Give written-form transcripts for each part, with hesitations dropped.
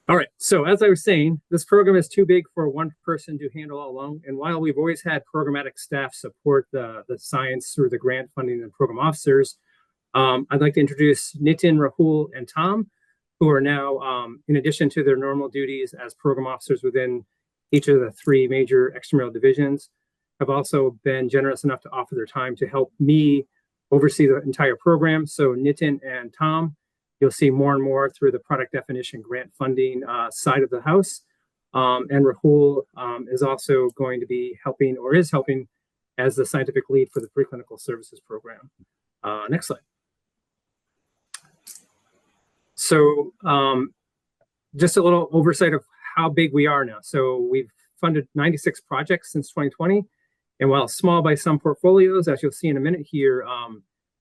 All right, so as I was saying, this program is too big for one person to handle all alone. And while we've always had programmatic staff support the science through the grant funding and program officers, I'd like to introduce Nitin, Rahul, and Tom, who are now, in addition to their normal duties as program officers within each of the three major extramural divisions, have also been generous enough to offer their time to help me oversee the entire program. So Nitin and Tom, you'll see more and more through the product definition grant funding side of the house. And Rahul is also going to be helping, or is helping, as the scientific lead for the preclinical services program. Next slide. So just a little oversight of how big we are now. So we've funded 96 projects since 2020. And while small by some portfolios, as you'll see in a minute here,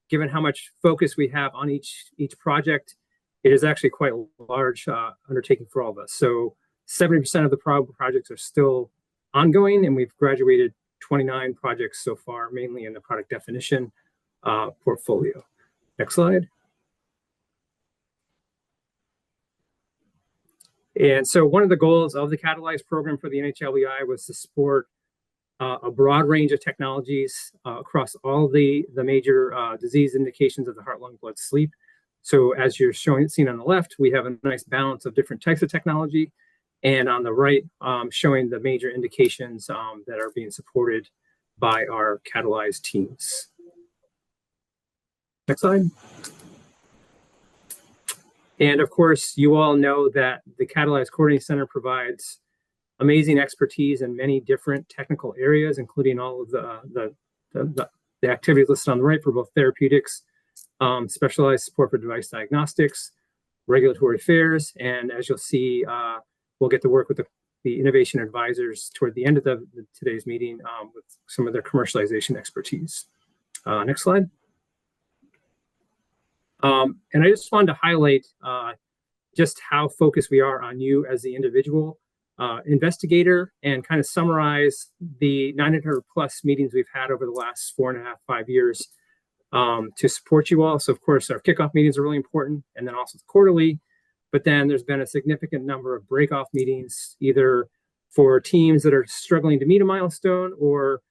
given how much focus we have on each project, it is actually quite a large undertaking for all of us. So 70% of the projects are still ongoing, and we've graduated 29 projects so far, mainly in the product definition portfolio. Next slide. And so one of the goals of the Catalyze program for the NHLBI was to support a broad range of technologies across all the major disease indications of the heart, lung, blood, sleep. So as you're seen on the left, we have a nice balance of different types of technology. And on the right, showing the major indications that are being supported by our Catalyze teams. Next slide. And of course, you all know that the Catalyze Coordinating Center provides amazing expertise in many different technical areas, including all of the activities listed on the right for both therapeutics, specialized support for device diagnostics, regulatory affairs, and as you'll see, we'll get to work with the innovation advisors toward the end of today's meeting with some of their commercialization expertise. Next slide. And I just wanted to highlight just how focused we are on you as the individual investigator, and kind of summarize the 900 plus meetings we've had over the last 4.5, 5 years to support you all. So of course, our kickoff meetings are really important, and then also the quarterly, but then there's been a significant number of break-off meetings, either for teams that are struggling to meet a milestone, or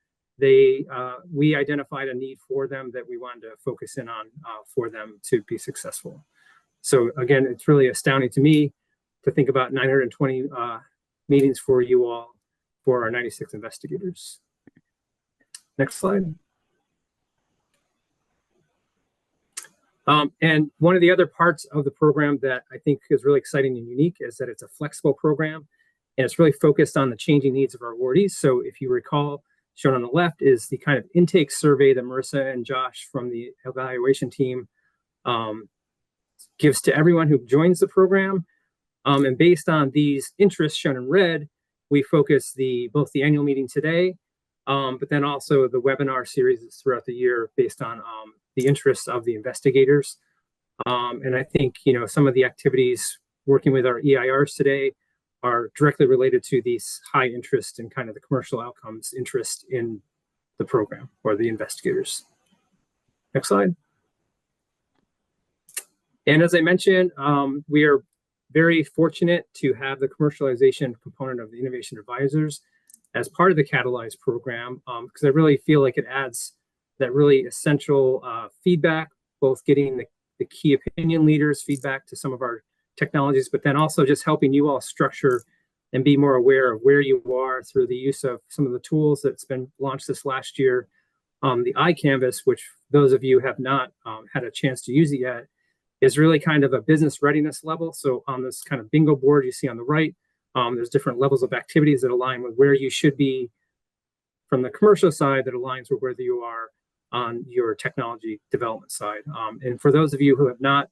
we identified a need for them that we wanted to focus in on for them to be successful. So again, it's really astounding to me to think about 920 meetings for you all, for our 96 investigators. Next slide. And one of the other parts of the program that I think is really exciting and unique is that it's a flexible program, and it's really focused on the changing needs of our awardees. So if you recall, shown on the left is the kind of intake survey that Marissa and Josh from the evaluation team gives to everyone who joins the program. And based on these interests shown in red, we focus both the annual meeting today, but then also the webinar series throughout the year based on the interests of the investigators. And I think, some of the activities working with our EIRs today are directly related to these high interest and kind of the commercial outcomes interest in the program or the investigators. Next slide. And as I mentioned, we are very fortunate to have the commercialization component of the innovation advisors as part of the Catalyze program, because I really feel like it adds that really essential feedback, both getting the key opinion leaders feedback to some of our technologies, but then also just helping you all structure and be more aware of where you are through the use of some of the tools that's been launched this last year. The iCanvas, which those of you have not had a chance to use it yet, is really kind of a business readiness level. So on this kind of bingo board you see on the right, there's different levels of activities that align with where you should be from the commercial side, that aligns with where you are on your technology development side. And for those of you who have not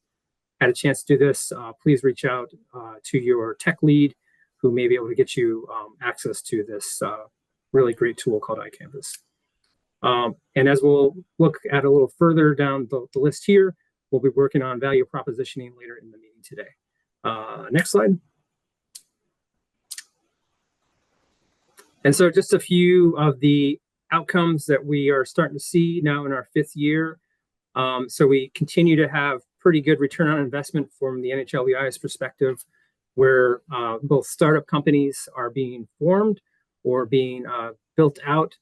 had a chance to do this, please reach out to your tech lead, who may be able to get you access to this really great tool called iCanvas. And as we'll look at a little further down the list here, we'll be working on value propositioning later in the meeting today. Next slide. And so just a few of the outcomes that we are starting to see now in our 5th year. So we continue to have pretty good return on investment from the NHLBI's perspective. where both startup companies are being formed or being built out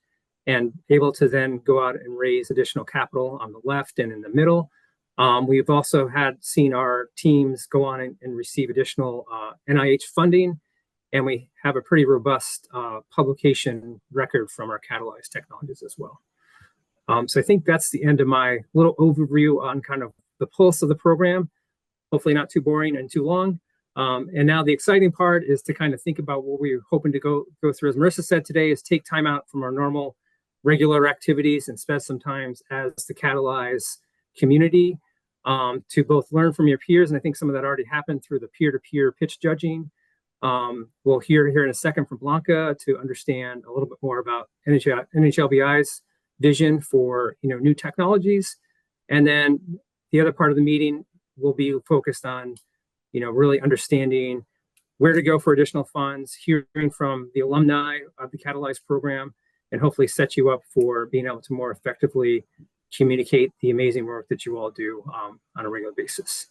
and able to then go out and raise additional capital on the left and in the middle. We've also seen our teams go on and receive additional NIH funding, and we have a pretty robust publication record from our Catalyze technologies as well. So I think that's the end of my little overview on kind of the pulse of the program. Hopefully not too boring and too long. And now the exciting part is to kind of think about what we're hoping to go through. As Marissa said today, is take time out from our normal regular activities and spend some time as the Catalyze community to both learn from your peers. And I think some of that already happened through the peer-to-peer pitch judging. We'll hear in a second from Blanca to understand a little bit more about NHLBI's vision for new technologies. And then the other part of the meeting will be focused on really understanding where to go for additional funds, hearing from the alumni of the Catalyze program, and hopefully set you up for being able to more effectively communicate the amazing work that you all do on a regular basis.